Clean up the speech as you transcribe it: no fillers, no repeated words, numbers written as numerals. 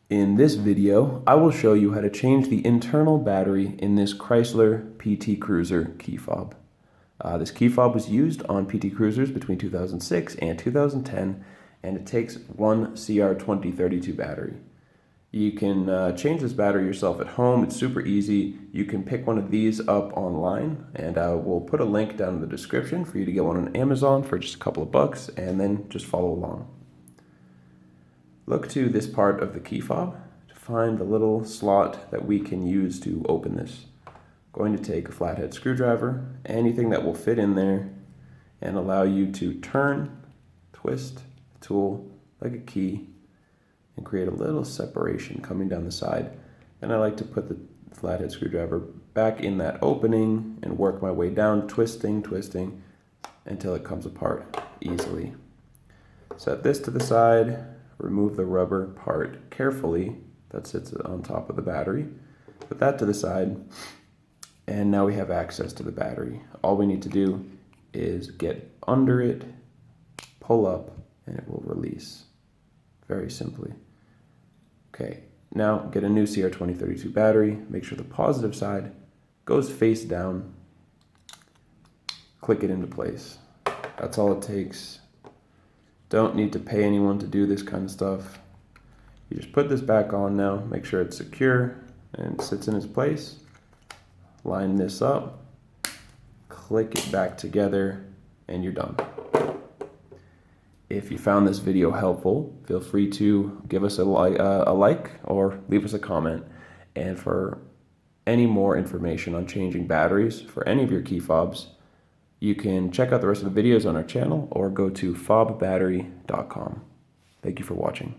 In this video, I will show you how to change the internal battery in this Chrysler PT Cruiser key fob. This key fob was used on PT Cruisers between 2006 and 2010, and it takes one CR2032 battery. You can change this battery yourself at home. It's super easy. You can pick one of these up online, and we'll put a link down in the description for you to get one on Amazon for just a couple of bucks, and then just follow along. Look to this part of the key fob to find the little slot that we can use to open this. I'm going to take a flathead screwdriver, anything that will fit in there, and allow you to turn, twist the tool like a key, and create a little separation coming down the side. And I like to put the flathead screwdriver back in that opening and work my way down, twisting, until it comes apart easily. Set this to the side. Remove the rubber part carefully that sits on top of the battery. Put that to the side, and now we have access to the battery. All we need to do is get under it, pull up, and it will release. Very simply. Okay, now get a new CR2032 battery. Make sure the positive side goes face down. Click it into place. That's all it takes. Don't need to pay anyone to do this kind of stuff. You just put this back on now, make sure it's secure and sits in its place. Line this up, click it back together, and you're done. If you found this video helpful, feel free to give us a like or leave us a comment. And for any more information on changing batteries for any of your key fobs, you can check out the rest of the videos on our channel or go to fobbattery.com. Thank you for watching.